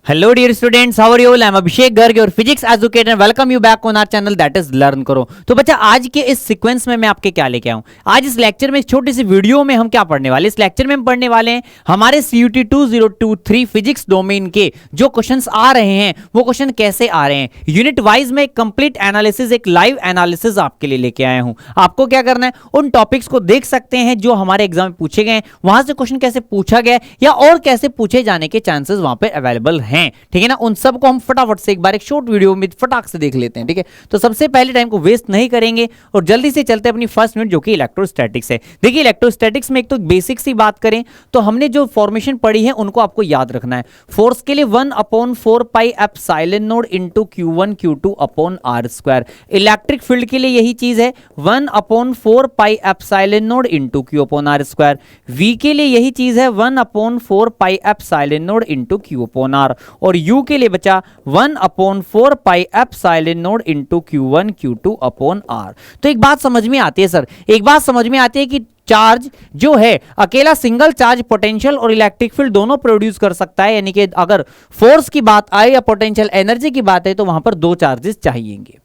Hello dear students, how are you all? I am Abhishek Garg your physics educator. Welcome you back on our channel that is learn Karo. तो बच्चा, आज के इस sequence में मैं आपके क्या लेके आऊं? आज इस लेक्चर में, इस छोटी सी वीडियो में हम क्या पढ़ने वाले? इस लेक्चर में हम पढ़ने वाले हैं हमारे CUT 2023 फिजिक्स डोमेन के जो क्वेश्चंस आ रहे हैं वो क्वेश्चन कैसे आ रहे हैं। यूनिट वाइज में एक कंप्लीट एनालिसिस, एक लाइव एनालिसिस आपके लिए लेके आया हूं। आपको क्या करना है, उन टॉपिक्स को देख सकते हैं जो हमारे एग्जाम में पूछे गए, वहां से क्वेश्चन कैसे पूछा गया या और कैसे पूछे जाने के चांसेस वहां पर अवेलेबल हैं। ठीक है ना? उन सब को हम फटाफट से एक बार एक शॉर्ट वीडियो में फटाक से देख लेते हैं। ठीक है, तो सबसे पहले टाइम को वेस्ट नहीं करेंगे और जल्दी से चलते हैं अपनी फर्स्ट यूनिट जो कि इलेक्ट्रोस्टैटिक्स है। देखिए, इलेक्ट्रोस्टैटिक्स में एक तो बेसिक सी बात करें तो हमने जो फॉर्मेशन पढ़ी है उनको आपको याद रखना है। फोर्स के लिए 1/4 pi epsilon not into Q1 Q2 upon R²। Electric field के लिए यही चीज है 1/4 pi epsilon not into Q upon R²। V के लिए यही चीज है 1/4 pi epsilon not into Q upon R। और U के लिए बचा 1/4 pi epsilon not into Q1 Q2 upon R। तो एक बात समझ में आती है सर, एक बात समझ में आती है कि चार्ज जो है अकेला सिंगल चार्ज पोटेंशियल और इलेक्ट्रिक फील्ड दोनों प्रोड्यूस कर सकता है। यानी कि अगर फोर्स की बात आए या पोटेंशियल एनर्जी की बात है तो वहां पर दो चार्जेस चाहिएंगे।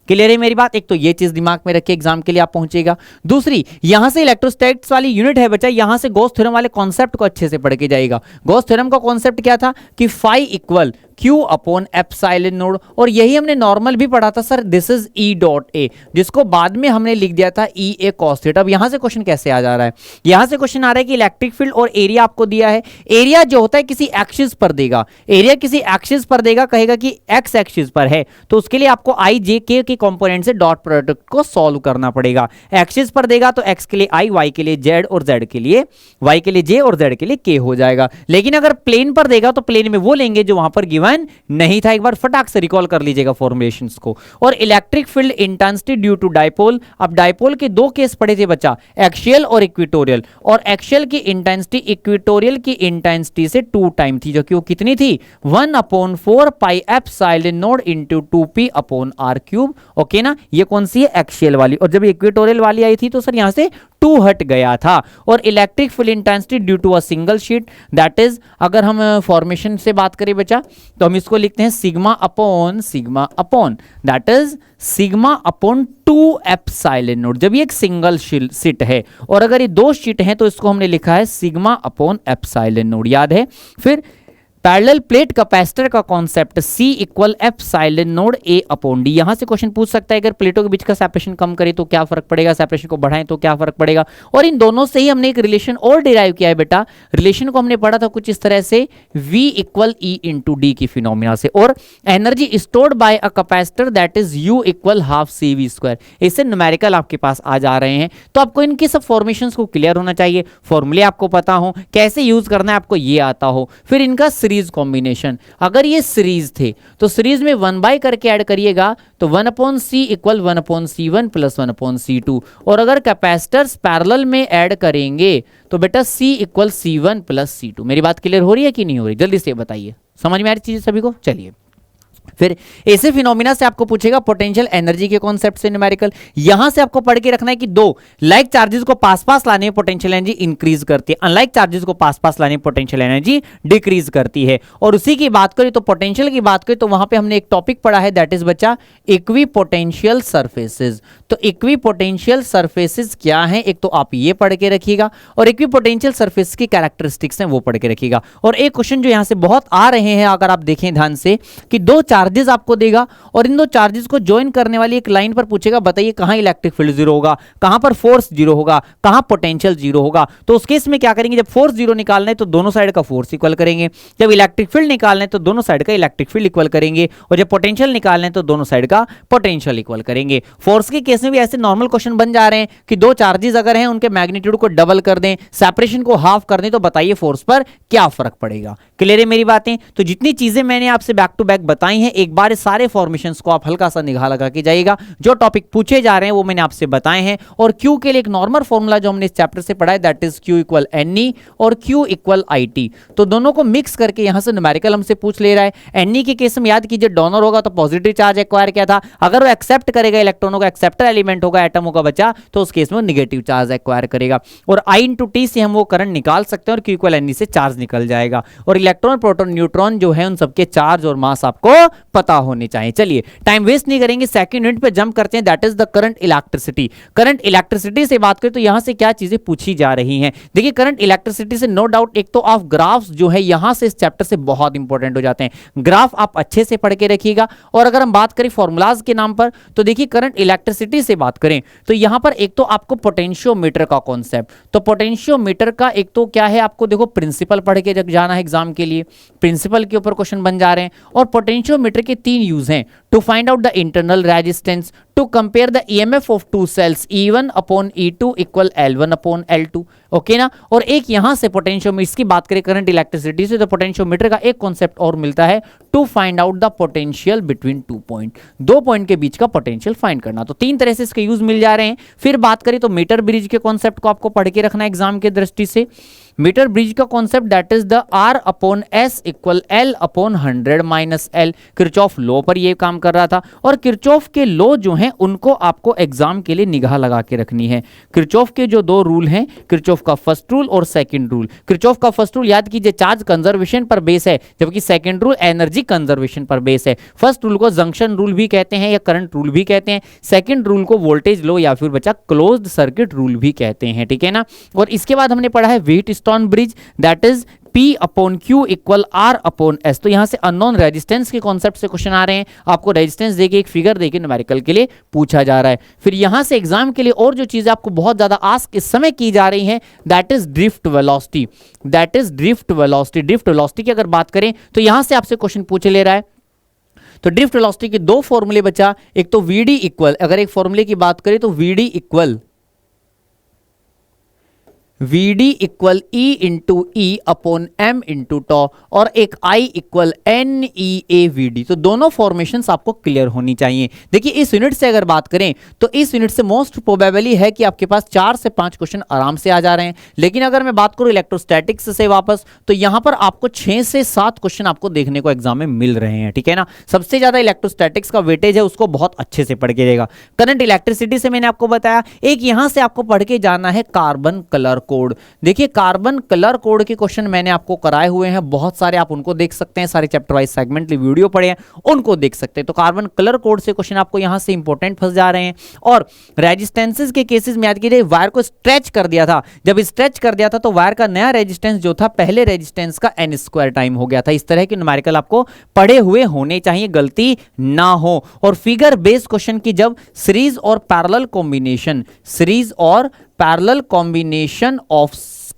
क्लियर है मेरी बात? एक तो ये चीज दिमाग में रखिए, एग्जाम के लिए आप पहुंचेगा। दूसरी, यहां से इलेक्ट्रोस्टैटिक्स वाली यूनिट है बच्चा, यहां से गॉस थ्योरम वाले कॉन्सेप्ट को अच्छे से पढ़ के जाएगा। गॉस थ्योरम का कॉन्सेप्ट क्या था कि phi equal Q upon epsilon naught, और यही हमने नॉर्मल भी पढ़ा था sir, this is E dot A, जिसको बाद में हमने लिख दिया था EA cos थीटा। अब यहां से क्वेश्चन कैसे आ जा रहा है? यहां से क्वेश्चन आ रहा है कि इलेक्ट्रिक फील्ड और एरिया आपको दिया है। एरिया जो होता है किसी एक्सिस पर देगा, एरिया किसी एक्सिस पर देगा, कहेगा कि एक्स एक्सिस पर है, तो उसके लिए आपको I J K के कंपोनेंट से डॉट प्रोडक्ट को सॉल्व करना पड़ेगा। एक्सिस पर देगा तो x के लिए I, y के लिए z और z के लिए y के लिए j और z के लिए k हो जाएगा। लेकिन अगर प्लेन पर देगा तो प्लेन में वो लेंगे जो वहां पर गिवन नहीं था। एक बार फटाक से रिकॉल कर लीजिएगा फॉर्मुलेशंस को। और electric field intensity due to dipole, अब डाइपोल के दो केस पढ़े थे बच्चा, एक्सियल और इक्वेटोरियल। और एक्सियल की इंटेंसिटी इक्वेटोरियल की इंटेंसिटी से 2 टाइम थी, जो कि वो कितनी थी 1/4 pi epsilon not into 2p upon r³। Okay ना? ये कौन सी है? एक्सियल वाली। और जब इक्वेटोरियल वाली आई थी तो सर यहां से 2 हट गया था। और electric field intensity due to a single sheet, that is, अगर हम फॉर्मेशन से बात करें बच्चा तो हम इसको लिखते हैं sigma upon that is sigma upon 2 epsilon not, जब ये एक सिंगल शीट है। और अगर ये दो शीट हैं तो इसको हमने लिखा है सिग्मा अपॉन एप्सिलॉन नॉट, याद है? फिर पैरेलल प्लेट कैपेसिटर का concept C equal epsilon node A upon D। यहां से क्वेश्चन पूछ सकता है अगर प्लेटों के बीच का सेपरेशन कम करे तो क्या फर्क पड़ेगा, सेपरेशन को बढ़ाएं तो क्या फर्क पड़ेगा। और इन दोनों से ही हमने एक रिलेशन और डिराइव किया है बेटा। रिलेशन को हमने पढ़ा था कुछ इस तरह से, V equal E into D की फिनोमिना से। और energy stored bye a capacitor that is U equal half CV²। इससे न्यूमेरिकल आपके पास आ जा रहे हैं। तो आपको इनके सब फॉर्मेशंस को क्लियर होना चाहिए, फॉर्मूले आपको पता हो, कैसे यूज करना है आपको ये आता हो। फिर इनका सीरीज कॉम्बिनेशन, अगर ये सीरीज थे तो सीरीज में 1 करके ऐड करिएगा तो 1/C equal 1/C1 plus 1/C2। और अगर कैपेसिटर्स पैरेलल में ऐड करेंगे तो बेटा C equal C1 plus C2। मेरी बात क्लियर हो रही है कि नहीं हो रही? जल्दी से बताइए, समझ में आ रही चीजें सभी को? चलिए, फिर ऐसे फिनोमिना से आपको पूछेगा पोटेंशियल एनर्जी के कॉन्सेप्ट से न्यूमेरिकल। यहां से आपको पढ़ के रखना है कि दो लाइक चार्जेस को पास पास लाने में पोटेंशियल एनर्जी इंक्रीज करती है, अनलाइक चार्जेस को पास पास लाने में पोटेंशियल एनर्जी डिक्रीज करती है। और उसी की बात करें तो पोटेंशियल की बात करें तो वहां पे हमने एक टॉपिक पढ़ा है दैट इज बच्चा इक्विपोटेंशियल सरफेसेस। तो इक्विपोटेंशियल सरफेसेस क्या है, एक तो आप ये पढ़ के रखिएगा, और इक्विपोटेंशियल सरफेस की कैरेक्टरिस्टिक्स हैं वो पढ़ के रखिएगा। और एक क्वेश्चन जो यहां से बहुत आ रहे हैं अगर आप देखें ध्यान से, कि दो चार्जेस आपको देगा और इन दो चार्जेस को ज्वाइन करने वाली एक लाइन पर पूछेगा बताइए कहां इलेक्ट्रिक फील्ड 0 होगा, कहां पर फोर्स 0 होगा, कहां पोटेंशियल 0 होगा। तो उस केस में क्या करेंगे, जब फोर्स 0 निकालना है तो दोनों साइड का फोर्स इक्वल करेंगे, जब इलेक्ट्रिक फील्ड निकालना है तो दोनों साइड का इलेक्ट्रिक फील्ड इक्वल करेंगे, और जब पोटेंशियल निकालना है तो दोनों साइड का पोटेंशियल इक्वल करेंगे। फोर्स के केस में भी ऐसे नॉर्मल क्वेश्चन बन जा रहे हैं कि दो चार्जेस अगर हैं उनके मैग्नीट्यूड को डबल कर दें, सेपरेशन को हाफ कर दें, तो बताइए फोर्स पर क्या फर्क पड़ेगा। क्लियर है मेरी बातें? तो जितनी चीजें मैंने आपसे बैक टू बैक बताई हैं हैं, एक बार इस सारे फॉर्मेशंस को आप हल्का सा निगाह लगा के जाइएगा। जो टॉपिक पूछे जा रहे हैं वो मैंने आपसे बताए हैं, और Q के लिए एक नॉर्मल फॉर्मूला जो हमने इस चैप्टर से पढ़ा है that is Q equal NE और Q इक्वल IT। तो दोनों को मिक्स करके यहां से न्यूमेरिकल हमसे पूछ ले रहा है। NE के केस में याद कीजिए डोनर होगा तो पॉजिटिव चार्ज एक्वायर किया था, अगर वो एक्सेप्ट करेगा इलेक्ट्रॉनों का, एक्सेप्टर एलिमेंट होगा एटम होगा बचा, तो उस केस में नेगेटिव चार्ज एक्वायर करेगा। और I इंटू टी से हम वो करंट निकाल सकते हैं और Q इक्वल NE से चार्ज निकल जाएगा। और इलेक्ट्रॉन प्रोटॉन न्यूट्रॉन जो है उन सबके चार्ज और मास आपको पता होने चाहिए। चलिए टाइम वेस्ट नहीं करेंगे, सेकंड यूनिट पे जंप करते हैं that is the current electricity. Current electricity से बात करें तो यहां से क्या चीजें पूछी जा रही हैं। देखिए करंट इलेक्ट्रिसिटी से नो डाउट एक तो आप ग्राफ्स जो है यहां से इस चैप्टर से बहुत इंपॉर्टेंट हो जाते हैं। ग्राफ आप अच्छे से पढ़ के रखिएगा। और अगर हम बात करें फॉर्मूलाज के नाम पर तो देखिए करंट इलेक्ट्रिसिटी से बात करें तो यहां पर एक तो आपको पोटेंशियोमीटर का कॉन्सेप्ट, तो पोटेंशियोमीटर का एक तो क्या है आपको देखो प्रिंसिपल पढ़ के जाना है एग्जाम के लिए, प्रिंसिपल के ऊपर क्वेश्चन बन जा रहे हैं। और पोटेंशियोमीटर के 3 यूज हैं, to find out the internal resistance, to compare the EMF of two cells E1 upon E2 equal L1 upon L2, okay ना। और एक यहां से पोटेंशियोमीटर की बात करें करंट इलेक्ट्रिसिटी से तो पोटेंशियोमीटर का एक कॉन्सेप्ट और मिलता है, to find out the potential between 2 point, 2 point के बीच का पोटेंशियल फाइंड करना। तो 3 तरह से इसके यूज मिल जा रहे हैं। फिर बात करें तो मीटर ब्रिज के कॉन्सेप्ट को आपको पढ़ के रखना एग्जाम के दृष्टि से। मीटर ब्रिज का concept that is the R upon S equal L upon 100 minus L। Kirchhoff law पर ये काम कर रहा था, और किरचॉफ के लॉ जो हैं उनको आपको एग्जाम के लिए निगाह लगा के रखनी है। किरचॉफ के जो 2 रूल हैं, किरचॉफ का फर्स्ट रूल और सेकंड रूल। किरचॉफ का फर्स्ट रूल याद कीजिए चार्ज कंजर्वेशन पर बेस है, जबकि सेकंड रूल एनर्जी कंजर्वेशन पर बेस है। फर्स्ट रूल को जंक्शन रूल भी कहते हैं या करंट रूल भी कहते हैं, सेकंड रूल को वोल्टेज लॉ या फिर बचा क्लोज्ड सर्किट रूल भी कहते हैं, ठीक है ना। और इसके बाद हमने पढ़ा है Wheatstone bridge that is P upon Q equal R upon S। तो यहां से अननोन रेजिस्टेंस के कॉन्सेप्ट से क्वेश्चन आ रहे हैं, आपको रेजिस्टेंस देके एक फिगर देके न्यूमेरिकल के लिए पूछा जा रहा है। फिर यहां से एग्जाम के लिए और जो चीजें आपको बहुत ज्यादा आस्क इस समय की जा रही हैं that is drift velocity, that is drift velocity. Drift velocity की अगर बात करें तो यहां से आपसे क्वेश्चन पूछ ले रहा है। तो ड्रिफ्ट वेलोसिटी के 2 फॉर्मूले बचा, एक तो VD इक्वल, अगर एक फॉर्मूले की बात करें तो VD equal VD equal E into E upon M into tau, और एक I इक्वल NEAVD। तो दोनों फॉर्मेशंस आपको क्लियर होनी चाहिए। देखिए इस यूनिट से अगर बात करें तो इस यूनिट से मोस्ट प्रोबेबली है कि आपके पास 4 से 5 क्वेश्चन आराम से आ जा रहे हैं। लेकिन अगर मैं बात करूं इलेक्ट्रोस्टैटिक्स से वापस तो यहां पर आपको 6 से 7 क्वेश्चन आपको देखने को एग्जाम में मिल रहे हैं, ठीक है ना। सबसे ज्यादा इलेक्ट्रोस्टैटिक्स का वेटेज है, उसको बहुत अच्छे से पढ़ के देगा। करंट इलेक्ट्रिसिटी से मैंने आपको बताया, एक यहां से आपको पढ़ के जाना है कार्बन कलर कोड। देखिए कार्बन कलर कोड के क्वेश्चन मैंने आपको कराए हुए हैं बहुत सारे, आप उनको देख सकते हैं, सारे चैप्टर वाइज सेगमेंटली वीडियो पढ़े हैं उनको देख सकते हैं। तो कार्बन कलर कोड से क्वेश्चन आपको यहां से इंपॉर्टेंट फंस जा रहे हैं। और रेजिस्टेंसेस के केसेस में याद कीजिए वायर को स्ट्रेच कर दिया था, जब स्ट्रेच कर दिया था तो वायर का नया रेजिस्टेंस जो था पहले रेजिस्टेंस का n² टाइम हो गया था। इस तरह के न्यूमेरिकल आपको पढ़े हुए होने चाहिए, गलती ना हो। और फिगर बेस्ड क्वेश्चन की जब सीरीज और पैरेलल कॉम्बिनेशन, सीरीज और पैरेलल कॉम्बिनेशन ऑफ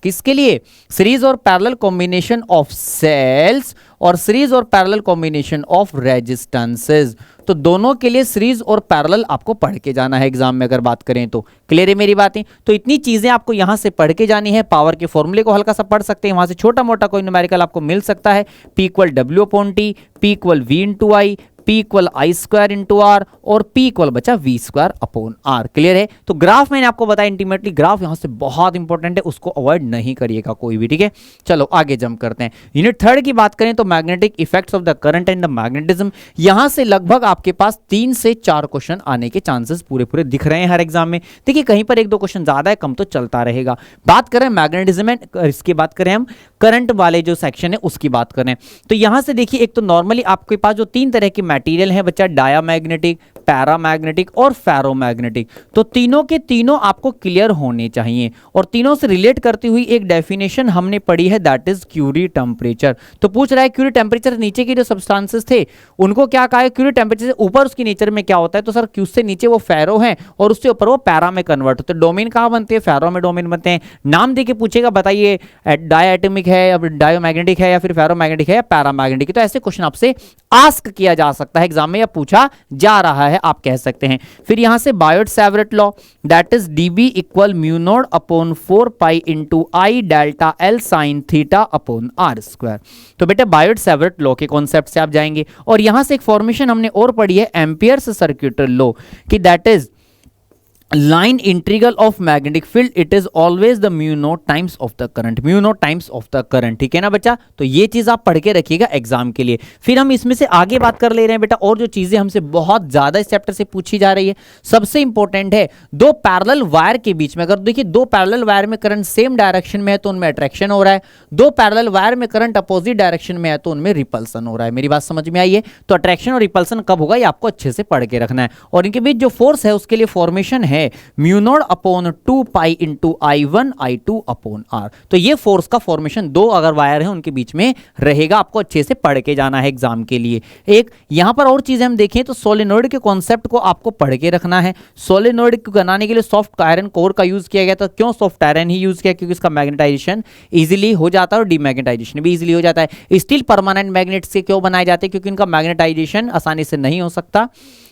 किसके लिए, सीरीज और पैरेलल कॉम्बिनेशन ऑफ सेल्स और सीरीज और पैरेलल कॉम्बिनेशन ऑफ रेजिस्टेंसेस, तो दोनों के लिए सीरीज और पैरेलल आपको पढ़ के जाना है एग्जाम में अगर बात करें तो। क्लियर है मेरी बातें। तो इतनी चीजें आपको यहां से पढ़ के जानी है। पावर के फॉर्मूले को हल्का सा पढ़ सकते हैं, वहां से छोटा मोटा कोई न्यूमेरिकल आपको मिल सकता है। P equal W upon T, P equal V into I, P equal I² into R और P इक्वल बचा V² अपॉन R। क्लियर है। तो ग्राफ मैंने आपको बताया इंटीमेटली, ग्राफ यहां से बहुत इंपॉर्टेंट है, उसको अवॉइड नहीं करिएगा कोई भी, ठीक है। चलो आगे जंप करते हैं। यूनिट 3 की बात करें तो magnetic effects of the current and the magnetism. यहां से लगभग आपके पास 3 से 4 क्वेश्चन आने के चांसेस पूरे पूरे दिख रहे हैं हर एग्जाम में। देखिए कहीं पर 1-2 क्वेश्चन ज्यादा है, कम तो चलता रहेगा। बात करें मैग्नेटिज्म एंड इसकी बात करें हम करंट वाले जो सेक्शन है उसकी बात करें तो यहां से देखिए एक तो नॉर्मली आपके पास जो 3 तरह के मटेरियल है बच्चा, डायामैग्नेटिक, पैरामैग्नेटिक और फेरोमैग्नेटिक। तो तीनों के तीनों आपको क्लियर होने चाहिए। और तीनों से रिलेट करती हुई एक डेफिनेशन हमने पढ़ी है दैट इज क्यूरी टेम्परेचर। तो पूछ रहा है क्यूरी टेम्परेचर नीचे के जो सब्सटेंसेस थे उनको क्या कहा है, क्यूरी टेम्परेचर से ऊपर उसकी नेचर में क्या होता है, तो सर क्यू से नीचे वो फेरो है और उससे ऊपर वो पैरा में कन्वर्ट होते हैं। डोमेन कहां बनते हैं, फेरो में डोमेन बनते हैं। नाम देके पूछेगा बताइए डायएटॉमिक है या डायोमैग्नेटिक है या फिर फेरोमैग्नेटिक है या पैरामैग्नेटिक। तो ऐसे क्वेश्चन आपसे आस्क किया जा सकता है एग्जाम में या पूछा जा रहा है, आप कह सकते हैं। फिर यहां से Biot Savart law, that is dB equal mu naught upon 4 pi into I delta l sine theta upon r square. तो बेटा बायोट-सैवर्ट लॉ के कॉन्सेप्ट से आप जाएंगे और यहां से एक फॉर्मेशन हमने और पढ़ी है एम्पियर्स सर्क्यूटल लॉ कि that is line integral of magnetic field, it is always the mu naught times of the current, mu naught times of the current, ठीक है ना बच्चा। तो ये चीज आप पढ़ के रखिएगा एग्जाम के लिए। फिर हम इसमें से आगे बात कर ले रहे हैं बेटा, और जो चीजें हमसे बहुत ज्यादा इस चैप्टर से पूछी जा रही है, सबसे इंपॉर्टेंट है दो पैरेलल वायर के बीच में, अगर देखिए दो पैरेलल वायर में करंट सेम डायरेक्शन में है तो उनमें अट्रैक्शन हो रहा है, दो पैरेलल वायर में करंट अपोजिट डायरेक्शन में है तो उनमें रिपल्सन हो रहा है। मेरी बात समझ में आई है? तो अट्रैक्शन और रिपल्सन कब होगा ये आपको अच्छे से पढ़ के रखना है। और इनके बीच जो फोर्स है उसके लिए फॉर्मेशन है mu naught upon 2 pi into I1 I2 upon R। तो ये फोर्स का फॉर्मेशन दो अगर वायर है उनके बीच में रहेगा, आपको अच्छे से पढ़ के जाना है एग्जाम के लिए। एक यहां पर और चीजें हम देखें तो सोलेनोइड के कॉन्सेप्ट को आपको पढ़ के रखना है। सोलेनोइड को बनाने के लिए सॉफ्ट आयरन कोर का यूज किया गया था। क्यों सॉफ्ट आयरन ही यूज किया? क्योंकि इसका मैग्नेटाइजेशन इजीली हो जाता है और डीमैग्नेटाइजेशन भी इजीली हो जाता है। स्टील परमानेंट मैग्नेट से क्यों बनाए जाते हैं? क्योंकि इनका मैग्नेटाइजेशन आसानी से नहीं हो सकता,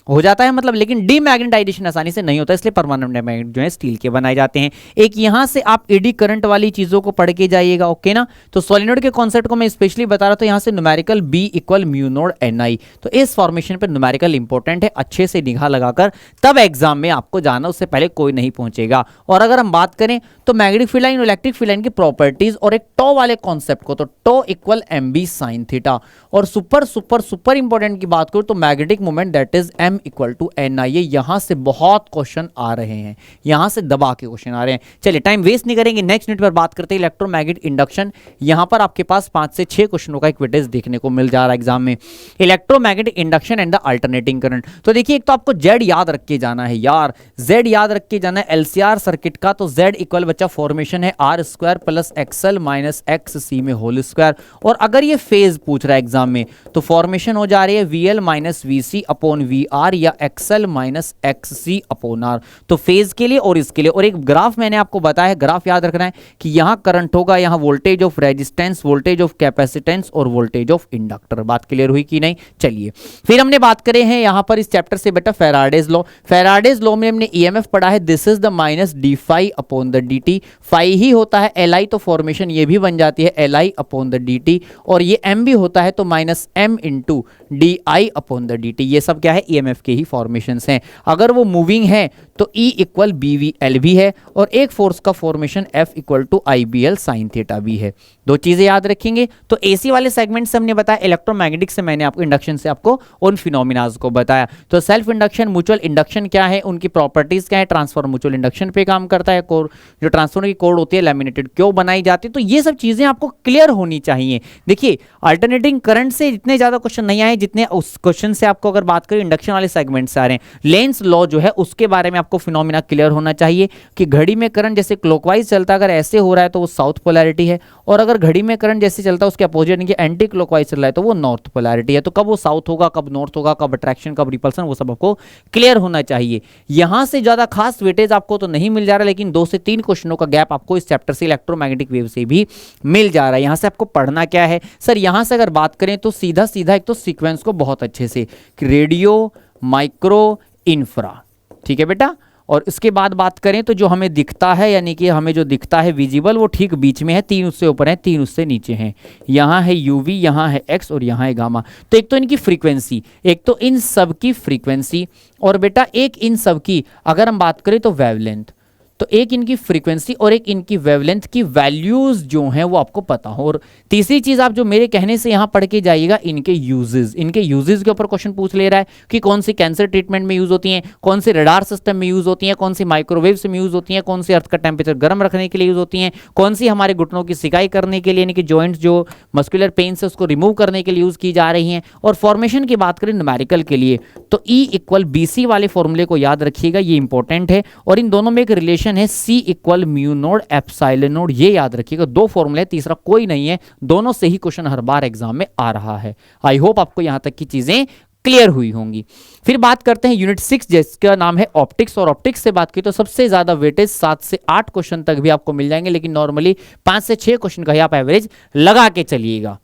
हो जाता है मतलब, लेकिन डीमैग्नेटाइजेशन आसानी से नहीं होता, इसलिए परमानेंट मैग्नेट जो है स्टील के बनाए जाते हैं। एक यहां से आप एडी करंट वाली चीजों को पढ़ के जाइएगा, ओके ना। तो सोलेनोइड के कॉन्सेप्ट को मैं स्पेशली बता रहा था, यहां से numerical B equal mu not NI। तो इस फॉर्मेशन पर न्यूमेरिकल इंपॉर्टेंट है, अच्छे से निगाह लगाकर तब एग्जाम में आपको जाना, उससे पहले कोई नहीं पहुंचेगा। और अगर हम बात करें तो मैग्नेटिक फील्ड लाइन और इलेक्ट्रिक फील्ड लाइन की प्रॉपर्टीज और एक टॉ वाले कॉन्सेप्ट को, तो tau equal MB sine theta. और सुपर सुपर सुपर इंपॉर्टेंट की बात करूं तो magnetic moment that is M equal to NI। ये यहां से बहुत क्वेश्चन आ रहे हैं, यहां से दबा के क्वेश्चन आ रहे हैं। चलिए टाइम वेस्ट नहीं करेंगे, नेक्स्ट यूनिट पर बात करते हैं इलेक्ट्रोमैग्नेटिक इंडक्शन। यहां पर आपके पास 5 से 6 क्वेश्चनों का एक वेटेज देखने को मिल जा रहा है एग्जाम में, electromagnetic induction and the alternating current. तो देखिए एक तो आपको Z याद रख के जाना है यार, Z याद रख के जाना है LCR सर्किट का। तो Z इक्वल बच्चा फॉर्मेशन है R square plus XL minus XC में होल स्क्वायर। और अगर ये फेज पूछ रहा है एग्जाम में तो फॉर्मेशन हो जा रही है VL minus VC upon VR या XL minus XC upon R। तो फेज के लिए और इसके लिए। और एक ग्राफ मैंने आपको बताया, ग्राफ याद रखना है कि यहां करंट होगा, यहां voltage of resistance, voltage of capacitance और वोल्टेज ऑफ इंडक्टर। बात क्लियर हुई कि नहीं? चलिए फिर हमने बात करें हैं यहां पर इस चैप्टर से बेटा फैराडेज लॉ। फैराडेज लॉ में हमने EMF पढ़ा है, this is the minus D phi upon the dt। Phi ही होता है Li, तो फॉर्मेशन ये भी बन जाती है Li अपॉन द dt। और ये M भी होता है तो minus M into D I upon the dt। ये सब क्या है? EMF के ही फॉर्मेशंस हैं। अगर वो मूविंग है तो E इक्वल BVL भी है, और एक फोर्स का formation F equal to IBL sine theta भी है। दो चीजें याद रखेंगे। तो AC वाले सेगमेंट से हमने बताया, इलेक्ट्रोमैग्नेटिक से मैंने आपको इंडक्शन से आपको उन फिनोमिनाज को बताया। तो सेल्फ इंडक्शन, म्यूचुअल इंडक्शन क्या है, उनकी प्रॉपर्टीज क्या है, ट्रांसफॉर्मर म्यूचुअल इंडक्शन पे काम करता है, कोर जो ट्रांसफॉर्मर की कोर होती है लैमिनेटेड क्यों बनाई जाती है। तो ये सब चीजें आपको क्लियर होनी चाहिए। देखिए अल्टरनेटिंग करंट से इतने ज्यादा क्वेश्चन नहीं आए जितने उस क्वेश्चन से आपको अगर बात करें इंडक्शन वाले सेगमेंट से आ रहे हैं। लेंस लॉ जो है उसके बारे में आपको फिनोमिना क्लियर होना चाहिए कि घड़ी में करंट जैसे क्लॉकवाइज चलता है, अगर ऐसे हो रहा है तो वो साउथ पोलैरिटी है, और अगर घड़ी में करंट जैसे चलता है उसके अपोजिट यानी कि एंटी क्लॉकवाइज चल रहा है तो वो नॉर्थ पोलैरिटी है। तो कब वो साउथ होगा, कब नॉर्थ होगा, कब अट्रैक्शन, कब रिपल्सन, वो सब आपको क्लियर होना चाहिए। यहां से ज्यादा खास वेटेज आपको तो नहीं मिल जा रहा, लेकिन 2 से 3 क्वेश्चनों का गैप आपको इस चैप्टर से इलेक्ट्रोमैग्नेटिक वेव से भी मिल जा रहा है। यहां से आपको पढ़ना क्या है सर, यहां से अगर बात करें तो सीधा सीधा एक तो सीक्वेंस को बहुत अच्छे से, रेडियो, माइक्रो, इंफ्रा, ठीक है बेटा। और इसके बाद बात करें तो जो हमें दिखता है, यानी कि हमें जो दिखता है विजिबल, वो ठीक बीच में है, 3 उससे ऊपर है, 3 उससे नीचे हैं। यहाँ है यूवी, यहाँ है एक्स और यहाँ है गामा। तो एक तो इनकी फ्रीक्वेंसी, एक तो इन सब की फ्रीक्वेंसी, और बेटा एक इन सब की अगर हम बात करें तो वेवलेंथ। तो एक इनकी फ्रीक्वेंसी और एक इनकी वेवलेंथ की वैल्यूज जो हैं वो आपको पता हो। और तीसरी चीज आप जो मेरे कहने से यहां पढ़ के जाइएगा, इनके यूजेस, इनके यूजेस के ऊपर क्वेश्चन पूछ ले रहा है कि कौन सी कैंसर ट्रीटमेंट में यूज होती हैं, कौन से रडार सिस्टम में यूज होती हैं, कौन सी माइक्रोवेव में यूज होती हैं, कौन सी अर्थ का टेम्परेचर गर्म रखने के लिए यूज होती हैं, कौन सी हमारे घुटनों की सिकाई करने के लिए, यानी कि जॉइंट्स जो मस्कुलर पेन से उसको रिमूव करने के लिए यूज की जा रही हैं। और फॉर्मेशन की बात करें न्यूमेरिकल के लिए तो E इक्वल BC वाले फॉर्मूले को याद रखिएगा, ये इंपॉर्टेंट है। और इन दोनों में एक रिलेशन है C equal mu not epsilon not, ये याद रखिएगा। 2 फॉर्मूले, तीसरा कोई नहीं है, दोनों से ही क्वेश्चन हर बार एग्जाम में आ रहा है। आई होप आपको यहां तक की चीजें क्लियर हुई होंगी। फिर बात करते हैं यूनिट 6 जिसका नाम है ऑप्टिक्स। और ऑप्टिक्स से बात की तो सबसे ज्यादा वेटेज 7 से 8 क्वेश्चन तक भी आपको मिल जाएंगे, लेकिन नॉर्मली 5 से 6 क्वेश्चन का ही आप एवरेज लगा के चलिएगा।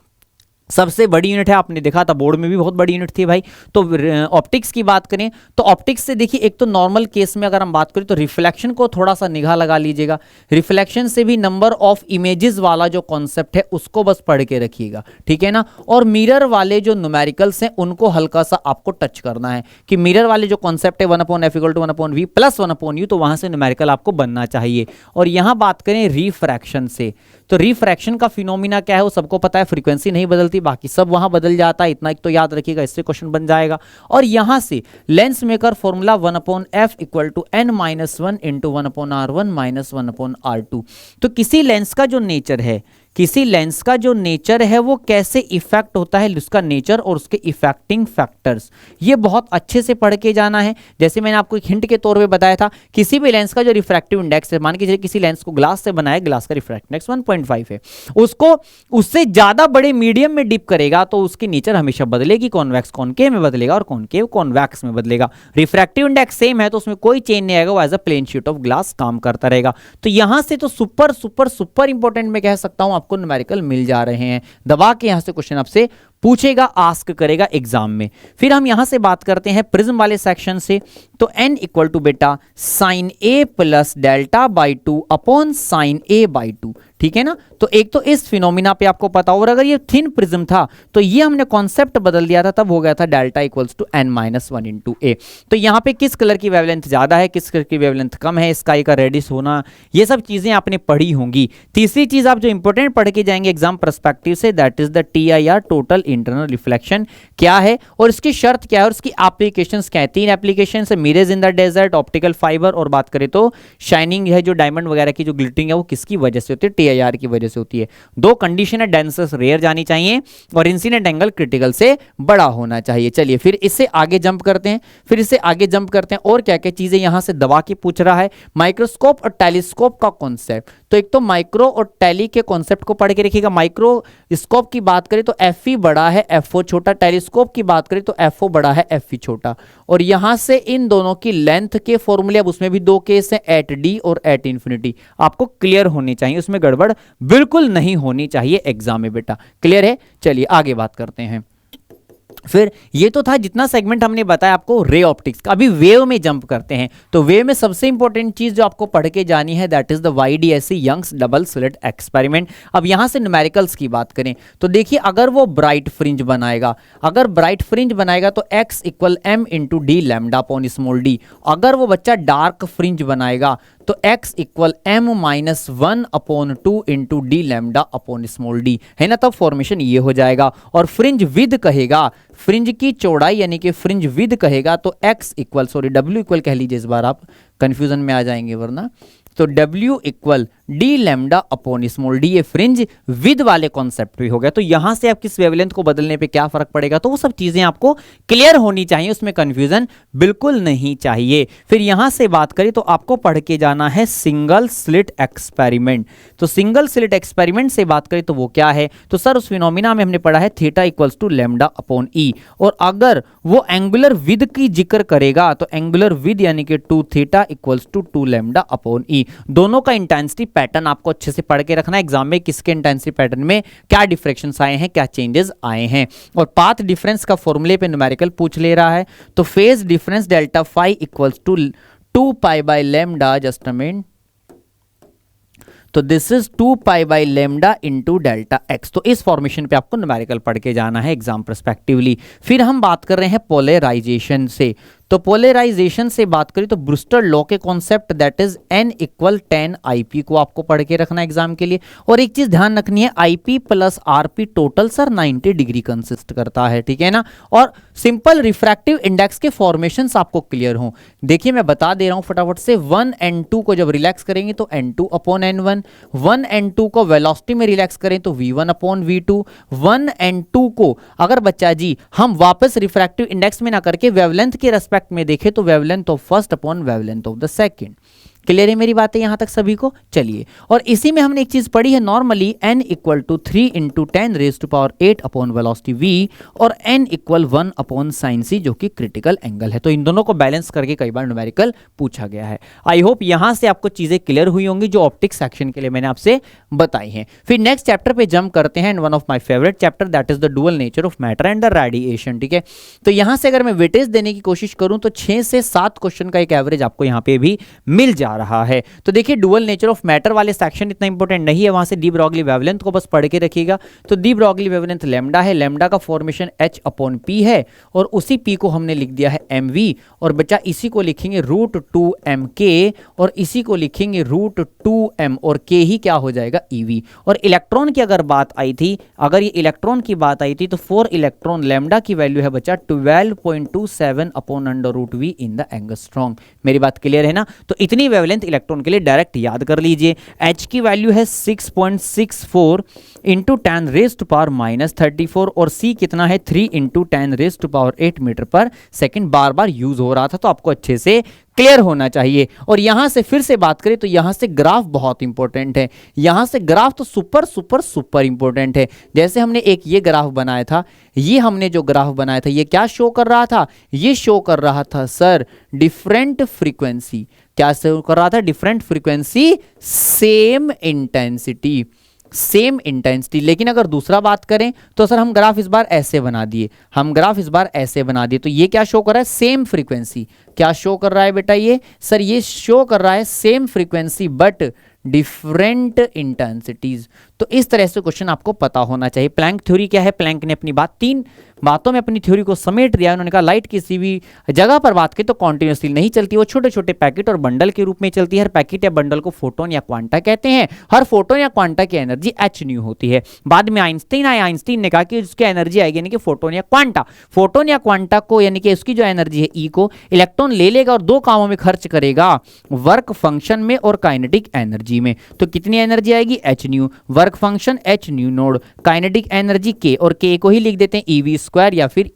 सबसे बड़ी यूनिट है, आपने देखा था बोर्ड में भी बहुत बड़ी यूनिट थी भाई। तो ऑप्टिक्स की बात करें तो ऑप्टिक्स से देखिए, एक तो नॉर्मल केस में अगर हम बात करें तो रिफ्लेक्शन को थोड़ा सा निगाह लगा लीजिएगा। रिफ्लेक्शन से भी नंबर ऑफ इमेजेस वाला जो कॉन्सेप्ट है उसको बस पढ़ के रखिएगा, ठीक है ना। और मिरर वाले जो न्यूमेरिकल्स हैं उनको हल्का सा आपको टच करना है कि मिरर वाले जो कॉन्सेप्ट है 1/f = 1/v + 1/u, तो वहां से न्यूमेरिकल आपको बनना चाहिए। और यहां बात करें रिफ्रैक्शन से, तो रिफ्रैक्शन का फिनोमिना क्या है वो सबको पता है, फ्रीक्वेंसी नहीं बदलती, बाकी सब वहां बदल जाता है, इतना एक तो याद रखिएगा, इससे क्वेश्चन बन जाएगा। और यहां से lens maker formula 1/f = n-1 × 1/r1 - 1/r2। तो किसी लेंस का जो नेचर है, किसी लेंस का जो नेचर है वो कैसे इफेक्ट होता है, उसका नेचर और उसके इफेक्टिंग फैक्टर्स, ये बहुत अच्छे से पढ़ के जाना है। जैसे मैंने आपको एक हिंट के तौर पे बताया था, किसी भी लेंस का जो रिफ्रैक्टिव इंडेक्स है, मान के चलिए किसी लेंस को ग्लास से बनाया, ग्लास का रिफ्रैक्टिव इंडेक्स 1.5 है, उसको उससे ज्यादा बड़े मीडियम में डिप करेगा तो उसकी नेचर हमेशा बदलेगी, कॉन्वेक्स कॉनकेव में बदलेगा और कॉनकेव कॉन्वेक्स में बदलेगा। रिफ्रैक्टिव इंडेक्स सेम है तो उसमें कोई चेंज नहीं आएगा, वो as a plane sheet of glass काम करता रहेगा। तो यहां से तो सुपर सुपर सुपर इंपॉर्टेंट मैं कह सकता हूं, आपको न्यूमेरिकल मिल जा रहे हैं। दबा के यहां से क्वेश्चन आपसे पूछेगा, आस्क करेगा एग्जाम में। फिर हम यहां से बात करते हैं प्रिज्म वाले सेक्शन से, तो n = बेटा sin a + δ/2 / sin a/2, ठीक है ना। तो एक तो इस फिनोमिना पे आपको पता, और अगर ये थिन प्रिज्म था तो ये हमने कॉन्सेप्ट बदल दिया था, तब हो गया था δ = n-1 × a। तो यहां पे किस कलर की वेवलेंथ ज्यादा है, किस कलर की वेवलेंथ कम है, स्काई का रेडिस होना, ये सब चीजें आपने पढ़ी होंगी। तीसरी चीज आप जो इंपॉर्टेंट पढ़ के जाएंगे एग्जाम पर्सपेक्टिव से, that is the TIR, total internal reflection क्या है और इसकी शर्त क्या है और इसकी एप्लीकेशंस क्या है। 3 एप्लीकेशन है, mirrors in the desert, optical fibre, और बात करें तो शाइनिंग है, जो डायमंड वगैरह की जो ग्लिटरिंग है वो किसकी वजह से होती है, TIR की वजह से होती है। 2 कंडीशन है, डेंसस रेयर जानी चाहिए और इंसिडेंट एंगल क्रिटिकल से बड़ा होना चाहिए। चलिए फिर इससे आगे जंप करते हैं, और क्या क्या चीजें यहां से दबा के पूछ रहा है। माइक्रोस्कोप और टेलीस्कोप का कॉन्सेप्ट, तो एक तो माइक्रो और टेली के कॉन्सेप्ट को पढ़ के रखिएगा। माइक्रोस्कोप की बात करें तो FE बड़ा है, FO छोटा। टेलीस्कोप की बात करें तो FO बड़ा है, FE छोटा। और यहां से इन दोनों की लेंथ के फॉर्मूले, अब उसमें भी 2 केस हैं, एट D और एट इंफिनिटी, आपको क्लियर होनी चाहिए, उसमें गड़बड़ बिल्कुल नहीं होनी चाहिए एग्जाम में बेटा। क्लियर है, चलिए आगे बात करते हैं। फिर ये तो था जितना सेगमेंट हमने बताया आपको रे ऑप्टिक्स का। अभी वेव में जंप करते हैं, तो वेव में सबसे इंपॉर्टेंट चीज जो आपको पढ़ के जानी है, that is the YDSC, Young's double slit experiment. अब यहां से न्यूमेरिकल्स की बात करें तो देखिए, अगर वो ब्राइट फ्रिंज बनाएगा, तो x = m × d λ/d। अगर वो बच्चा डार्क फ्रिंज बनाएगा तो x = m - 1/2 × d λ/d, है ना। तब फॉर्मेशन ये हो जाएगा। और फ्रिंज विद कहेगा, फ्रिंज की चौड़ाई यानी कि फ्रिंज विद कहेगा तो W कह लीजिए, इस बार आप कंफ्यूजन में आ जाएंगे वरना, तो W = d λ/d, ये फ्रिंज विद वाले कॉन्सेप्ट भी हो गया। तो यहां से आप किस वेवलेंथ को बदलने पे क्या फर्क पड़ेगा, तो वो सब चीजें आपको क्लियर होनी चाहिए, उसमें कंफ्यूजन बिल्कुल नहीं चाहिए। फिर यहां से बात करें तो आपको पढ़ के जाना है सिंगल स्लिट एक्सपेरिमेंट। तो सिंगल स्लिट एक्सपेरिमेंट से बात करें तो वो क्या है, तो सर उस फिनोमिना में हमने पढ़ा है θ = λ/e, और अगर वो एंगुलर विद की जिक्र करेगा तो एंगुलर विद यानी कि 2θ = 2 λ/e। दोनों का इंटेंसिटी पैटर्न आपको अच्छे से पढ़ के रखना है एग्जाम में, किसके इंटेंसिटी पैटर्न में क्या डिफरेंस आए हैं, क्या चेंजेस आए हैं। और पाथ डिफरेंस का फॉर्मूले पे न्यूमेरिकल पूछ ले रहा है, तो phase difference ΔΦ = 2π/λ, just a minute, तो दिस इज 2π/λ × Δx। तो इस फॉर्मेशन पे आपको न्यूमेरिकल पढ़ के जाना है एग्जाम पर्सपेक्टिवली। फिर हम बात कर रहे हैं पोलराइजेशन से, तो पोलराइजेशन से बात करें तो ब्रूस्टर लॉ के concept, that is n = 10 IP को आपको पढ़ के रखना एग्जाम के लिए। और एक चीज ध्यान रखनी है, IP + RP total sir 90 degree consist करता है, ठीक है ना। और सिंपल रिफ्रैक्टिव इंडेक्स के फॉर्मेशंस आपको क्लियर हो, देखिए मैं बता दे रहा हूं फटाफट से। 1 and 2 को जब रिलैक्स करेंगे तो n2/n1, 1 and 2 को वेलोसिटी में रिलैक्स करें तो v1/v2, 1 and 2 को अगर बच्चा जी हम वापस रिफ्रैक्टिव इंडेक्स में ना करके वेवलेंथ के रेस्पेक्ट में देखें तो wavelength of first upon wavelength of the second. Clear है मेरी बातें यहां तक सभी को? चलिए, और इसी में हमने एक चीज पढ़ी है normally n equal to 3 into 10⁸ upon velocity v और n equal 1 upon sine c, जो कि क्रिटिकल एंगल है। तो इन दोनों को बैलेंस करके कई बार न्यूमेरिकल पूछा गया है। आई होप यहां से आपको चीजें क्लियर हुई होंगी जो ऑप्टिक्स सेक्शन के लिए मैंने आपसे बताई हैं। फिर नेक्स्ट चैप्टर पे जंप करते हैं, one of my favourite chapter, that is the dual nature of matter and the radiation. ठीक है, तो यहां से अगर मैं वेटेज देने की कोशिश करूं तो 6 से 7 क्वेश्चन का एक एवरेज आपको यहां पे भी मिल जा रहा है। तो देखिए, डुअल नेचर ऑफ मैटर वाले सेक्शन इतना इंपॉर्टेंट नहीं है, वहां से डी ब्रॉगली वेवलेंथ को बस पढ़ के रखिएगा। तो डी ब्रॉगली वेवलेंथ लैम्डा है, लैम्डा का फॉर्मेशन h अपॉन p है, और उसी p को हमने लिख दिया है mv, और बच्चा इसी को लिखेंगे √2mk, और इसी को लिखेंगे √2m, और k ही क्या हो जाएगा, ev। और इलेक्ट्रॉन की अगर बात आई थी, अगर ये इलेक्ट्रॉन की बात आई थी, तो 4 इलेक्ट्रॉन लैम्डा की वैल्यू है बच्चा 12.27 upon √v in the angstrom. मेरी बात क्लियर है ना? तो इतनी वेवलेंथ इलेक्ट्रॉन के लिए डायरेक्ट याद कर लीजिए। h की वैल्यू है 6.64 इंटू 10⁻⁻34, और c कितना है 3 इंटू 10⁸ मीटर पर सेकेंड। बार बार यूज हो रहा था, तो आपको अच्छे से क्लियर होना चाहिए। और यहां से फिर से बात करें तो यहां से ग्राफ बहुत इंपॉर्टेंट है। यहां से ग्राफ तो सुपर सुपर सुपर इंपॉर्टेंट है। जैसे हमने एक ये ग्राफ बनाया था, ये हमने जो ग्राफ बनाया था, ये क्या शो कर रहा था? ये शो कर रहा था सर डिफरेंट फ्रीक्वेंसी। क्या शो कर रहा था? Different frequency, same intensity, same intensity. लेकिन अगर दूसरा बात करें तो सर हम ग्राफ इस बार ऐसे बना दिए, हम ग्राफ इस बार ऐसे बना दिए, तो ये क्या शो कर रहा है? Same frequency. क्या शो कर रहा है बेटा? ये सर ये शो कर रहा है same frequency but different intensities. तो इस तरह से क्वेश्चन आपको पता होना चाहिए। प्लैंक थ्योरी क्या है? प्लैंक ने अपनी बात 3 बातों में अपनी थ्योरी को समेट दिया। उन्होंने कहा लाइट किसी भी जगह पर बात करें तो कॉन्टिन्यूसली नहीं चलती, वो छोटे छोटे पैकेट और बंडल के रूप में चलती है। हर पैकेट या बंडल को फोटोन या क्वांटा कहते हैं। हर फोटोन या क्वांटा की एनर्जी h न्यू होती है। बाद में आइंस्टीन आया, आइंस्टीन ने कहा कि उसकी एनर्जी आएगी यानी कि फोटोन या क्वांटा। फोटोन या क्वांटा को यानी कि उसकी जो एनर्जी है E को इलेक्ट्रॉन ले लेगा और 2 कामों में खर्च करेगा, वर्क फंक्शन में और काइनेटिक एनर्जी में। तो कितनी एनर्जी आएगी? h new. Work function h new node, kinetic energy k, और k को ही लिख देते हैं ev² या फिर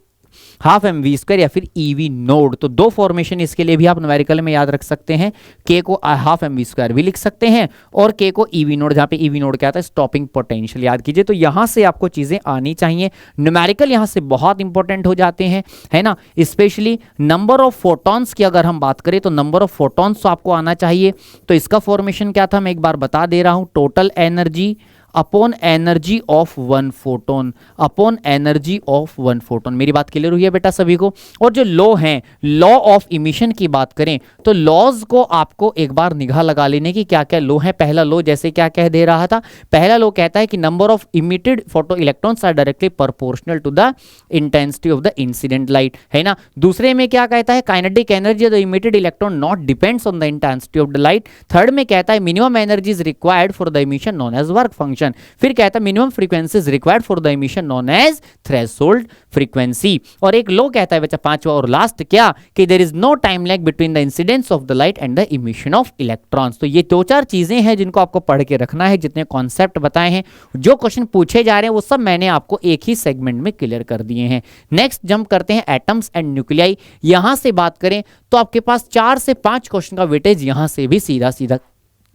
हाफ mv² या फिर ev नोड। तो 2 फॉर्मेशन इसके लिए भी आप न्यूमेरिकल में याद रख सकते हैं। k को हाफ mv² भी लिख सकते हैं और k को ev नोड, जहां पे ev नोड क्या आता है? Stopping potential. याद कीजिए, तो यहां से आपको चीजें आनी चाहिए। न्यूमेरिकल यहां से बहुत इंपॉर्टेंट हो जाते हैं, है ना। स्पेशली नंबर ऑफ फोटॉन्स की अगर हम बात करें तो नंबर ऑफ फोटॉन्स तो आपको आना चाहिए। तो इसका फॉर्मेशन क्या था मैं एक बार बता दे रहा हूं, total energy upon energy of 1 photon, upon energy of 1 photon. मेरी बात क्लियर हुई है बेटा सभी को? और जो लॉ है, लॉ ऑफ इमिशन की बात करें तो लॉज को आपको एक बार निगाह लगा लेने की क्या क्या लॉ है। पहला लॉ जैसे क्या कह दे रहा था, पहला लॉ कहता है कि number of emitted photo electrons are directly proportional to the intensity of the incident light, है ना। दूसरे में क्या कहता है? Kinetic energy of the emitted electron not depends on the intensity of the light. Third में कहता है minimum energy is required for the emission known as work function. फिर कहता है minimum frequency is required for the emission known as threshold frequency. और एक law कहता है बच्चा 5वां और लास्ट क्या, कि there is no time lag between the incidence of the light and the emission of electrons. तो ये 2-4 चीजें हैं जिनको आपको पढ़ के रखना है। जितने कॉन्सेप्ट बताए हैं, जो क्वेश्चन पूछे जा रहे हैं, वो सब मैंने आपको एक ही सेगमेंट में क्लियर कर दिए हैं। नेक्स्ट जंप करते हैं एटम्स एंड न्यूक्लियाई। यहां से बात करें तो आपके पास 4 से 5 क्वेश्चन का वेटेज यहां से भी सीधा सीधा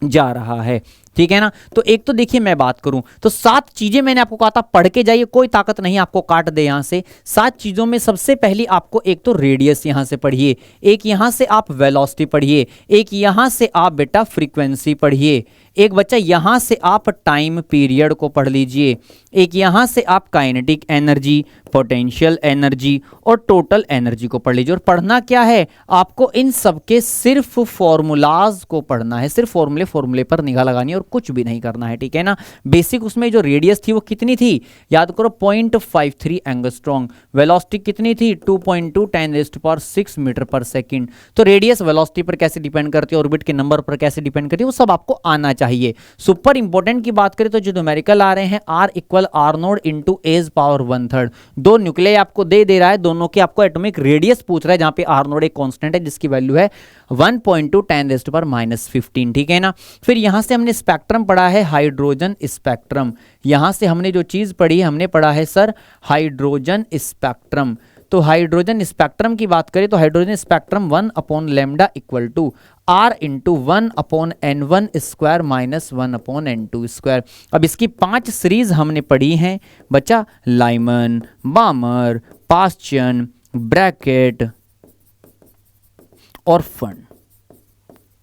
जा रहा है, ठीक है ना। तो एक तो देखिए मैं बात करूं तो 7 चीजें मैंने आपको कहा था पढ़ के जाइए, कोई ताकत नहीं आपको काट दे यहां से। 7 चीजों में सबसे पहली आपको एक तो रेडियस यहां से पढ़िए, एक यहां से आप वेलोसिटी पढ़िए, एक यहां से आप बेटा फ्रीक्वेंसी पढ़िए, एक बच्चा यहां से आप टाइम पीरियड को पढ़ लीजिए, एक यहां से आप काइनेटिक एनर्जी, पोटेंशियल एनर्जी और टोटल एनर्जी को पढ़ लीजिए। और पढ़ना क्या है आपको? इन सबके सिर्फ फॉर्मूलाज को पढ़ना है, सिर्फ फॉर्मूले पर निगाह लगानी है और कुछ भी नहीं करना है, ठीक है ना। बेसिक उसमें जो रेडियस थी वो कितनी थी? याद करो 0.53 एंगस्ट्रॉन्ग। वेलोसिटी कितनी थी? 2.2 10⁶ मीटर पर सेकंड। तो रेडियस वेलोसिटी पर कैसे डिपेंड करती है, ऑर्बिट के नंबर पर कैसे डिपेंड करती है, वो सब आपको आना चाहिए। सुपर इंपॉर्टेंट की बात करें तो जो न्यूमेरिकल आ रहे हैं R = R0 into as power 1/3। 2 nuclei आपको दे रहा है, दोनों के आपको एटॉमिक रेडियस पूछ रहा है, जहां पे R0 एक कांस्टेंट है जिसकी वैल्यू है 1.2 10⁻⁻15, ठीक है ना। फिर यहां से हमने स्पेक्ट्रम पढ़ा है, हाइड्रोजन स्पेक्ट्रम। यहां से हमने जो चीज पढ़ी, हमने पढ़ा है सर हाइड्रोजन स्पेक्ट्रम। तो हाइड्रोजन स्पेक्ट्रम की बात करें तो hydrogen spectrum 1/λ equal to R into 1/N1 square minus 1/N2 square. अब इसकी 5 सीरीज हमने पढ़ी हैं बच्चा, लाइमन, बामर, पास्चन, ब्रैकेट और फंड।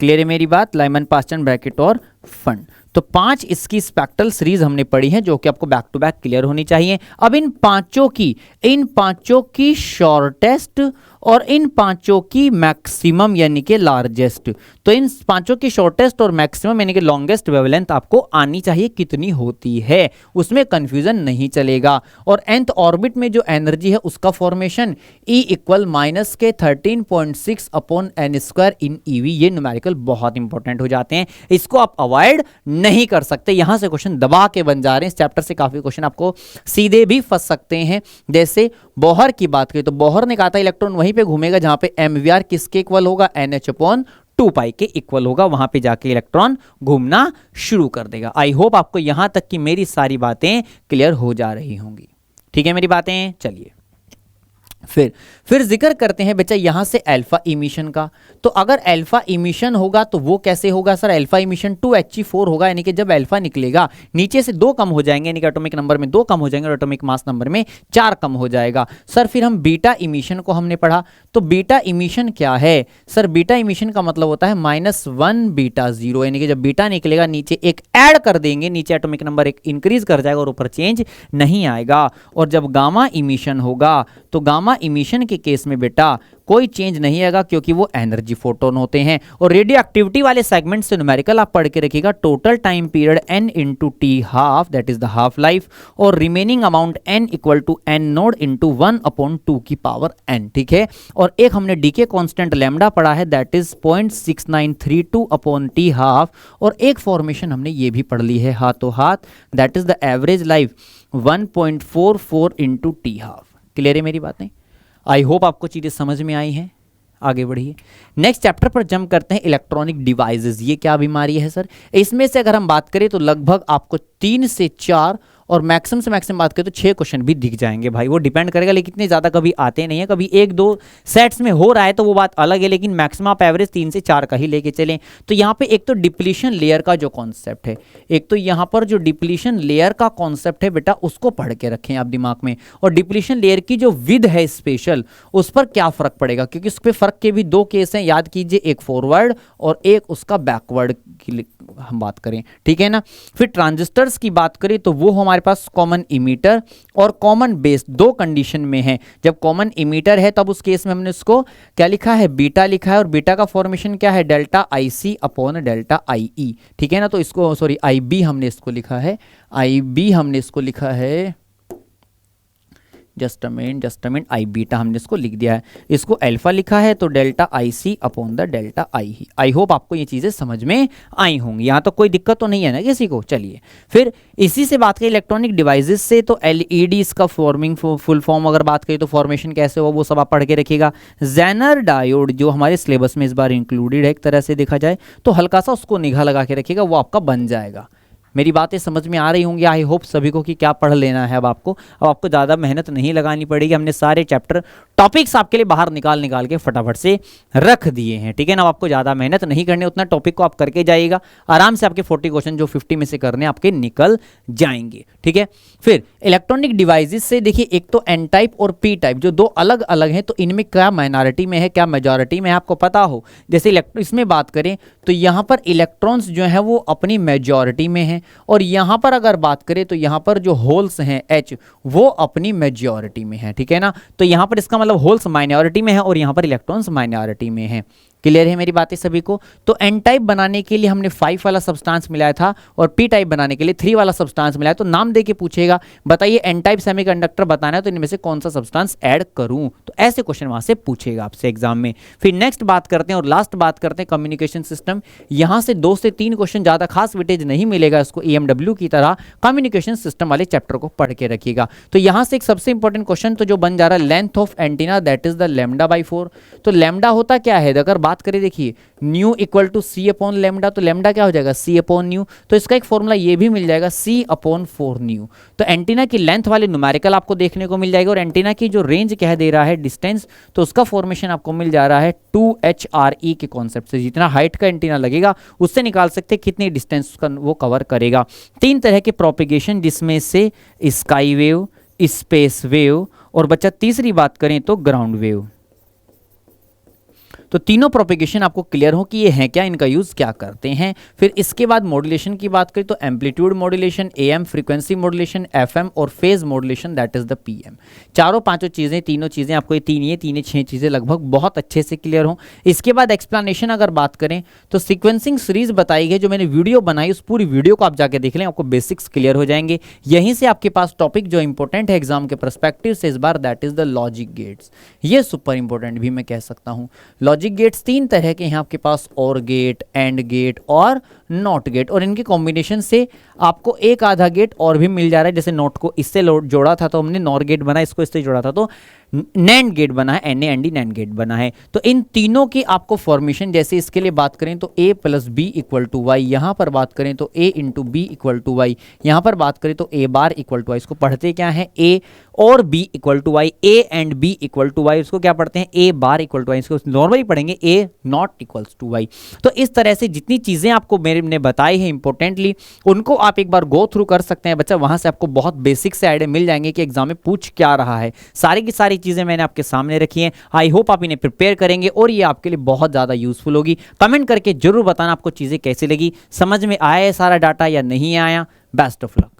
क्लियर है मेरी बात? लाइमन, पास्चन, ब्रैकेट और फंड। तो 5 इसकी स्पेक्ट्रल सीरीज हमने पढ़ी है जो कि आपको बैक टू बैक क्लियर होनी चाहिए। अब इन पांचों की शॉर्टेस्ट और इन पांचों की मैक्सिमम यानी कि लार्जेस्ट, तो इन पांचों की शॉर्टेस्ट और मैक्सिमम यानी कि लॉन्गेस्ट वेवलेंथ आपको आनी चाहिए कितनी होती है, उसमें कंफ्यूजन नहीं चलेगा। और nth ऑर्बिट में जो एनर्जी है उसका फॉर्मेशन E इक्वल माइनस के 13.6/n² इन EV। ये न्यूमेरिकल बहुत इंपॉर्टेंट हो जाते हैं, इसको आप अवॉइड नहीं कर सकते। यहां से क्वेश्चन दबा के बन जा रहे हैं, इस चैप्टर से काफी क्वेश्चन आपको सीधे भी फंस सकते हैं। जैसे बोहर की बात करें तो बोहर ने कहा था इलेक्ट्रॉन वहीं पे घूमेगा जहां पे MVR किसके इक्वल होगा, NH/2π के इक्वल होगा, वहां पे जाके इलेक्ट्रॉन घूमना शुरू कर देगा। आई होप आपको यहां तक की मेरी सारी बातें क्लियर हो जा रही होंगी। ठीक है मेरी बातें? चलिए फिर जिक्र करते हैं बच्चा यहां से अल्फा इमिशन का। तो अगर अल्फा इमिशन होगा तो वो कैसे होगा सर? अल्फा इमिशन 2He4 होगा, यानी कि जब अल्फा निकलेगा नीचे से 2 कम हो जाएंगे, यानी कि एटॉमिक नंबर में 2 कम हो जाएंगे और एटॉमिक मास नंबर में 4 कम हो जाएगा। सर फिर हम बीटा इमिशन को हमने पढ़ा, तो बीटा इमिशन क्या है सर? बीटा इमिशन का मतलब होता है -1 बीटा 0, यानी कि जब बीटा निकलेगा नीचे एक ऐड कर देंगे, नीचे एटॉमिक नंबर एक इंक्रीज कर जाएगा और ऊपर चेंज नहीं आएगा। और जब गामा इमिशन होगा तो गामा इमिशन के केस में बेटा कोई चेंज नहीं आएगा क्योंकि वो एनर्जी फोटोन होते हैं। और रेडियो एक्टिविटी वाले सेगमेंट से न्यूमेरिकल आप पढ़ के रखिएगा, total time period n into T half, that is the half life, और remaining amount n equal to n naught into 1/2 की पावर n। ठीक है, और एक हमने डीके कांस्टेंट लैम्डा पढ़ा है, दैट इज 0.6932/t हाफ, और एक फॉर्मेशन हमने ये भी पढ़ ली है हाथों हाथ, that is the average life 1.44 into T half. Clear है मेरी बातें? आई होप आपको चीजें समझ में आई हैं। आगे बढ़िए, नेक्स्ट चैप्टर पर जंप करते हैं, इलेक्ट्रॉनिक डिवाइसेस। ये क्या बीमारी है सर? इसमें से अगर हम बात करें तो लगभग आपको 3 से 4 और मैक्सिमम से मैक्सिमम बात करें तो 6 क्वेश्चन भी दिख जाएंगे भाई, वो डिपेंड करेगा, लेकिन इतने ज़्यादा कभी आते नहीं है। कभी 1-2 सेट्स में हो रहा है तो वो बात अलग है, लेकिन मैक्सिमम आप एवरेज 3 से 4 का ही लेके चलें। तो यहाँ पे एक तो डिप्लीशन लेयर का जो कॉन्सेप्ट है, एक तो यहाँ पर जो डिप्लीशन लेयर का कॉन्सेप्ट है बेटा उसको पढ़ के रखें आप दिमाग में। और डिप्लीशन लेयर की जो विद है स्पेशल, उस पर क्या फ़र्क पड़ेगा, क्योंकि उस पर फ़र्क के भी 2 केस हैं, याद कीजिए, एक फॉरवर्ड और एक उसका बैकवर्ड की हम बात करें। ठीक है ना। फिर ट्रांजिस्टर्स की बात करें तो वो हमारे पास कॉमन इमीटर और कॉमन बेस 2 कंडीशन में है। जब कॉमन इमीटर है तब उस केस में हमने उसको क्या लिखा है, बीटा लिखा है, और बीटा का फॉर्मेशन क्या है, डेल्टा IC/डेल्टा IE। ठीक है ना। तो इसको सॉरी IB हमने इसको लिखा है, IB हमने इसको लिखा है, just a minute, I beta हमने इसको लिख दिया है, इसको अल्फा लिखा है, तो डेल्टा IC/डेल्टा IE। आई होप आपको ये चीज़ें समझ में आई होंगी, यहाँ तो कोई दिक्कत तो नहीं है ना किसी को। चलिए फिर इसी से बात करें इलेक्ट्रॉनिक डिवाइसेस से, तो LED इसका फॉर्मिंग फुल फॉर्म अगर बात करें तो फॉर्मेशन कैसे हो वो सब आप पढ़ के रखिएगा। जेनर डायोड जो हमारे सिलेबस में इस बार इंक्लूडेड है एक तरह से देखा जाए तो, हल्का सा उसको निगाह लगा के रखिएगा, वो आपका बन जाएगा। मेरी बातें समझ में आ रही होंगी आई होप सभी को कि क्या पढ़ लेना है अब आपको ज़्यादा मेहनत नहीं लगानी पड़ेगी। हमने सारे चैप्टर टॉपिक्स आपके लिए बाहर निकाल के फटाफट से रख दिए हैं। ठीक है ना। आपको ज़्यादा मेहनत नहीं करनी, उतना टॉपिक को आप करके जाइएगा, आराम से आपके 40 क्वेश्चन जो 50 में से करने आपके निकल जाएंगे। ठीक है। फिर इलेक्ट्रॉनिक डिवाइसेस से देखिए, एक तो N टाइप और P टाइप जो 2 अलग अलग हैं, तो इनमें क्या माइनॉरिटी में है क्या मेजॉरिटी में है आपको पता हो। जैसे इसमें बात करें तो यहाँ पर इलेक्ट्रॉन्स जो है वो अपनी मेजॉरिटी में है, और यहाँ पर अगर बात करें तो यहाँ पर जो होल्स हैं H वो अपनी मेजॉरिटी में है। ठीक है ना। तो यहाँ पर इसका मतलब होल्स माइनॉरिटी में है और यहाँ पर इलेक्ट्रॉन्स माइनॉरिटी में है। क्लियर है मेरी बातें सभी को। तो N टाइप बनाने के लिए हमने 5 वाला सब्सटेंस मिलाया था और P टाइप बनाने के लिए 3 वाला सब्सटेंस मिलाया। तो नाम दे के पूछेगा, बताइए N टाइप सेमीकंडक्टर बताना है तो इनमें से कौन सा सब्सटेंस ऐड करूं। तो ऐसे क्वेश्चन वहां से पूछेगा आपसे एग्जाम में। फिर नेक्स्ट बात करते हैं और लास्ट बात करते हैं कम्युनिकेशन सिस्टम। यहां से 2 से 3 क्वेश्चन ज्यादा खास वेटेज नहीं मिलेगा इसको, EMW की तरह कम्युनिकेशन सिस्टम वाले चैप्टर को पढ़ के रखिएगा। तो यहां से एक सबसे इंपॉर्टेंट क्वेश्चन तो जो बन जा रहा है, length of antenna that is the λ/4। तो लैम्डा होता क्या है, अगर बात बात करें, देखिए nu equal to c upon lambda, तो लेमडा क्या हो जाएगा सी अपॉन न्यू, तो इसका एक फॉर्मूला ये भी मिल जाएगा सी अपॉन 4 न्यू। तो एंटीना की लेंथ वाले न्यूमेरिकल आपको देखने को मिल जाएगा, और एंटीना की जो रेंज कह दे रहा है डिस्टेंस, तो उसका फॉर्मेशन आपको मिल जा रहा है 2HRE के कॉन्सेप्ट से। जितना हाइट का एंटीना लगेगा उससे निकाल सकते हैं कितनी डिस्टेंस का वो कवर करेगा। 3 तरह के प्रोपिगेशन, जिसमें से स्काई वेव, स्पेस वेव, और बच्चा तीसरी बात करें तो ग्राउंड वेव। तो तीनों प्रोपेगेशन आपको क्लियर हो कि ये हैं क्या, इनका यूज क्या करते हैं। फिर इसके बाद मॉड्यूलेशन की बात करें तो amplitude modulation, AM frequency modulation, FM और phase modulation, that is the PM। चारों पांचों चीजें, तीनों चीजें आपको, ये तीन 6 चीजें लगभग बहुत अच्छे से क्लियर हो। इसके बाद एक्सप्लेनेशन अगर बात करें तो सीक्वेंसिंग सीरीज बताई गई, जो मैंने वीडियो बनाई उस पूरी वीडियो को आप जाके देख लें, आपको बेसिक्स क्लियर हो जाएंगे। यहीं से आपके पास टॉपिक जो इंपॉर्टेंट है एग्जाम के परस्पेक्टिव से इस बार, that is the logic gates. ये सुपर इंपॉर्टेंट भी मैं कह सकता हूं। लॉजिक गेट्स 3 तरह के हैं आपके पास, और गेट, एंड गेट और नॉट गेट, और इनके कॉम्बिनेशन से आपको एक आधा गेट और भी मिल जा रहा है। जैसे नॉट को इससे जोड़ा था तो हमने नॉर गेट बना, इसको इससे जोड़ा था तो नैंड गेट बना है, NAND नैंड गेट बना है। तो इन तीनों की आपको फॉर्मेशन, जैसे इसके लिए बात करें तो A + B = Y, यहां पर बात करें तो A × B = Y, यहां पर बात करें तो A बार = Y। इसको पढ़ते क्या है, A और B = Y, A and B = Y। इसको क्या पढ़ते हैं, A बार = Y। इसको नॉर्मली पढ़ेंगे A ≠ Y। तो इस तरह से जितनी चीजें आपको मैंने बताई है इंपॉर्टेंटली, उनको आप एक बार गो थ्रू कर सकते हैं बच्चा। वहां से आपको बहुत बेसिक से आइडिया मिल जाएंगे कि एग्जाम में पूछ क्या रहा है। सारी की सारी चीजें मैंने आपके सामने रखी हैं। आई होप आप इन्हें प्रिपेयर करेंगे और ये आपके लिए बहुत ज्यादा यूजफुल होगी। कमेंट करके जरूर बताना आपको चीजें कैसी लगी, समझ में आया है सारा डाटा या नहीं आया। Best of luck.